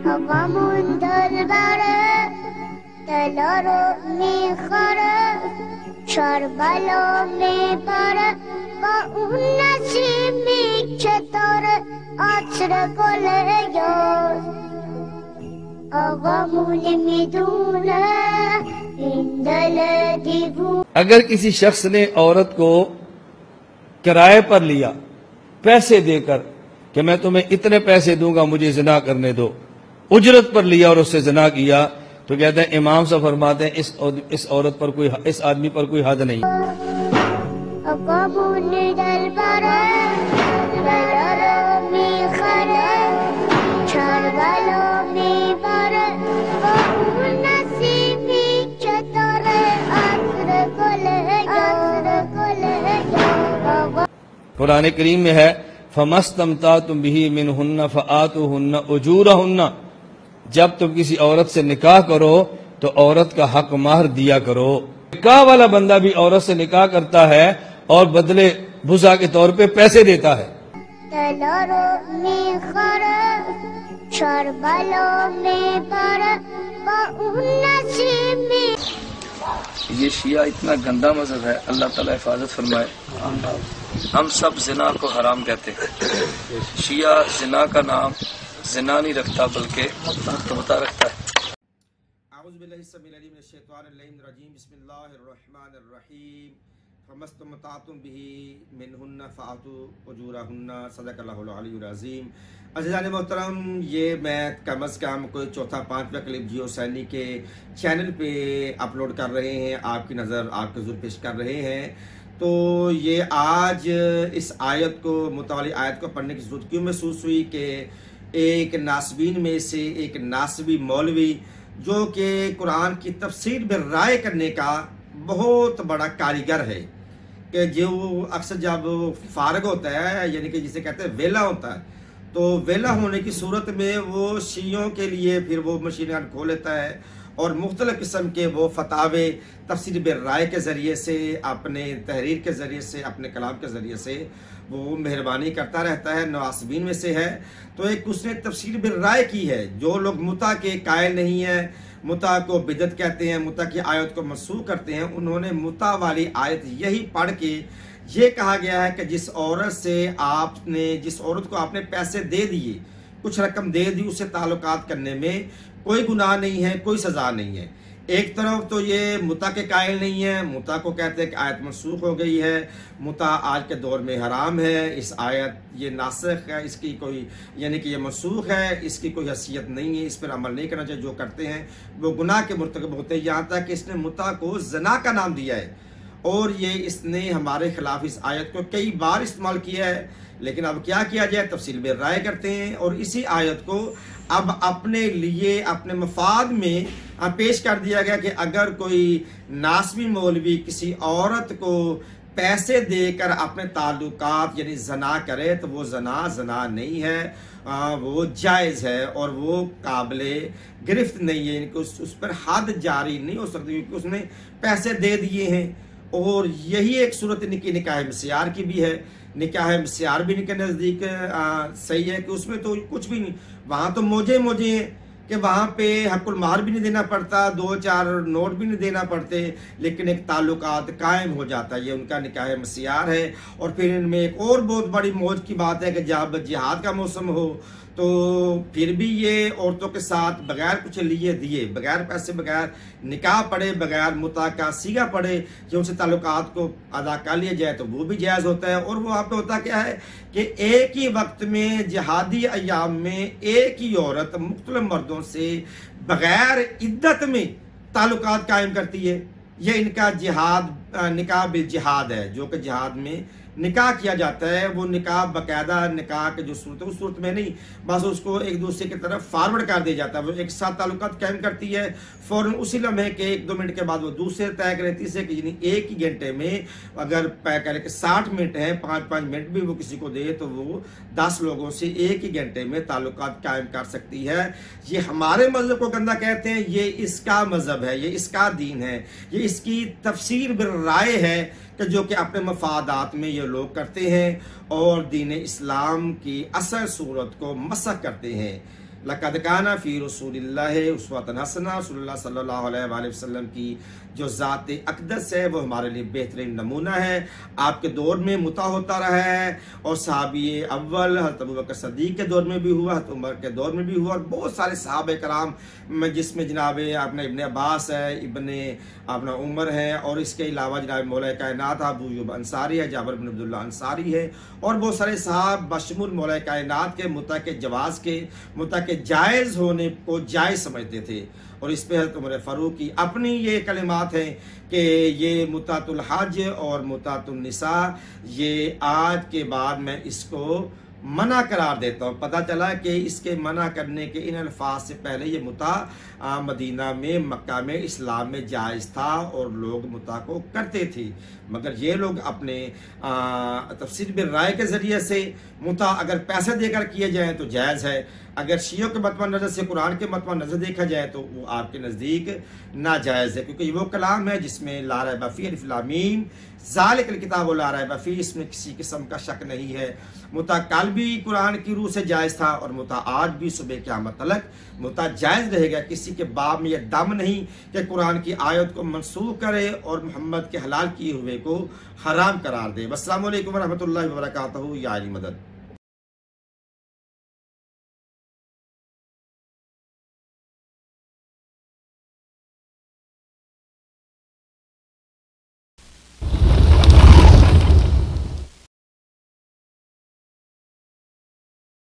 Havamun dalbare, telaro mikhare, charbalo mipare, va un nasimi chetare, achre kole yos. Havamun midune, indale divu. अगर किसी शख्स ने औरत को किराए पर लिया पैसे देकर कि मैं तुम्हें इतने पैसे दूंगा मुझे जिना करने दो, उजरत पर लिया और उससे जिना किया, तो कहते हैं इमाम साहब फरमाते हैं इस औरत पर कोई, इस आदमी पर कोई हद नहीं। कुरान करीम में है फमस्तमतातुम बिही मिनहुन्ना फआतुहुन्ना उजूरहुन्ना, जब तुम किसी औरत से निकाह करो तो औरत का हक माहर दिया करो। निकाह वाला बंदा भी औरत से निकाह करता है और बदले भुजा के तौर पे पैसे देता है। ये शिया इतना गंदा मजहब है, अल्लाह ताला हिफाजत फरमाए। हम सब जिना को हराम कहते हैं। शिया जिना का नाम जिना नहीं रखता बल्कि तोता रखता है। अज़ीज़ान मोहतरम, ये मैं कम अज़ कम कोई चौथा पाँचवा क्लिप जियो सैनी के चैनल पे अपलोड कर रहे हैं, आपकी नज़र आपके ज़रूर पेश कर रहे हैं। तो ये आज इस आयत को, मुताली आयत को पढ़ने की ज़रूरत क्यों महसूस हुई कि एक नासबीन में से एक नासबी मौलवी जो कि कुरान की तफसीर में राय करने का बहुत बड़ा कारीगर है, कि जो अक्सर जब फारग होता है, यानी कि जिसे कहते हैं वेला होता है, तो वेला होने की सूरत में वो शियों के लिए फिर वो मशीन गन खोल लेता है और मुख्तलिफ़ किस्म के वो फतावे तफसीर बिर राय के ज़रिए से, अपने तहरीर के ज़रिए से, अपने कलाम के ज़रिए से वो मेहरबानी करता रहता है। नवासबीन में से है। तो एक उसने तफसीर बिर राय की है। जो लोग मुता के कायल नहीं है, मुता को बिदत कहते हैं, मुता की आयत को मनसूख करते हैं, उन्होंने मुता वाली आयत यही पढ़ के ये कहा गया है कि जिस औरत को आपने पैसे दे दिए, कुछ रकम दे दी, उससे ताल्लुकात करने में कोई गुनाह नहीं है, कोई सज़ा नहीं है। एक तरफ तो ये मुता के कायल नहीं है, मुता को कहते हैं कि आयत मनसूख हो गई है, मुता आज के दौर में हराम है, इस आयत ये नासिख है, इसकी कोई, यानी कि ये मनसूख है, इसकी कोई हैसियत नहीं है, इस पर अमल नहीं करना चाहिए, जो करते हैं वो गुनाह के मुर्तकब होते हैं। यहाँ तक कि इसने मुता को ज़ना का नाम दिया है और ये इसने हमारे खिलाफ इस आयत को कई बार इस्तेमाल किया है। लेकिन अब क्या किया जाए, तफसील में राय करते हैं और इसी आयत को अब अपने लिए, अपने मफाद में पेश कर दिया गया कि अगर कोई नासबी मौलवी किसी औरत को पैसे देकर अपने ताल्लुकात यानी जना करे तो वो जना नहीं है, वो जायज़ है और वो काबिले गिरफ्त नहीं है, इनको उस पर हद जारी नहीं हो सकती क्योंकि उसने पैसे दे दिए हैं। और यही एक सूरत इनकी निकाह मिस्यार की भी है। निकाह मिस्यार भी इनके नज़दीक सही है कि उसमें तो कुछ भी नहीं, वहाँ तो मोजे कि वहाँ पे हक़ुल मार भी नहीं देना पड़ता, 2-4 नोट भी नहीं देना पड़ते, लेकिन एक ताल्लुकात कायम हो जाता है। ये उनका निकाह मिस्यार है। और फिर इनमें एक और बहुत बड़ी मौज की बात है कि जब जिहाद का मौसम हो तो फिर भी ये औरतों के साथ बगैर कुछ लिए दिए, बगैर पैसे, बगैर निकाह पढ़े, बगैर मुता का सीगा पढ़े कि उनसे ताल्लुकात को अदा कर लिया जाए तो वो भी जायज़ होता है। और वो वहाँ पे होता क्या है कि एक ही वक्त में जिहादी अय्याम में एक ही औरत मुख्तलिफ मर्दों से बगैर इद्दत में ताल्लुकात कायम करती है। यह इनका जिहाद, निकाह बिल जिहाद है, जो कि जिहाद में निकाह किया जाता है। वो निकाह बाकायदा निकाह के जो सूरत है उस सूरत में नहीं, बस उसको एक दूसरे की तरफ फॉरवर्ड कर दिया जाता है। वो एक साथ ताल्लुकात कायम करती है, फ़ौरन उसी लम्हे के 1-2 मिनट के बाद वो दूसरे तय करती है कि यानी एक ही घंटे में अगर कह लें कि 60 मिनट है, 5-5 मिनट भी वो किसी को दे तो वो 10 लोगों से एक ही घंटे में ताल्लुकात कायम कर सकती है। ये हमारे मज़हब को गंदा कहते हैं, ये इसका मज़हब है, ये इसका दीन है, ये इसकी तफसीर बिर राय है कि जो कि अपने मफादात में ये लोग करते हैं और दीन इस्लाम की असल सूरत को मसख करते हैं। लक़द काना फ़ी रसूलिल्लाहि उस्वतुन हसना, रसूलुल्लाह सल्लल्लाहु अलैहि वसल्लम की जो ज़ात अक़दस है वो हमारे लिए बेहतरीन नमूना है। आपके दौर में मुता होता रहा है और सहाबी अव्वल हज़रत अबू बकर सद्दीक़ के दौर में भी हुआ, हज़रत उमर के दौर में भी हुआ और बहुत सारे सहाबा कराम जिसमें जनाब आपने इब्ने अब्बास है, इब्ने अपना उमर है और इसके अलावा जनाब मौला कायनात अबू अय्यूब अंसारी है, जाबिर बिन अब्दुल्लाह अंसारी है और बहुत सारे साहब बशमुल मौला कायनात के मुता के जवाज़ के मुता के जायज़ होने को जायज़ समझते थे। और इस पे हज़रत उमर फ़ारूक की अपनी ये कलिमात हैं कि ये मुतातुल हज और मुतातुल निसा ये आज के बाद मैं इसको मना करार देता हूँ। पता चला कि इसके मना करने के इन अल्फाज से पहले ये मुता मदीना में मक्का में इस्लाम में जायज़ था और लोग मुता को करते थे, मगर ये लोग अपने तफसीर बिल राय के ज़रिए से मुता अगर पैसे देकर किए जाएँ तो जायज़ है, अगर शियों के मतवा नज़र से कुरान के मतवा नज़र देखा जाए तो वो आपके नज़दीक नाजायज़ है, क्योंकि वो कलाम है जिसमें ला रैब फ़ीह अलिफ लाम मीम ज़ालिकल किताब ला रैब फ़ीह, इसमें किसी किस्म का शक नहीं है। मुता कल भी कुरान की रूह से जायज़ था और मुता आज भी सुबह क़यामत तलक मुता जायज़ रहेगा। किसी के बाप में यह दम नहीं कि कुरान की आयत को मनसूख करे और मोहम्मद के हलाल किए हुए को हराम करार दे। अस्सलामु अलैकुम व रहमतुल्लाहि व बरकातहू। या अली मदद।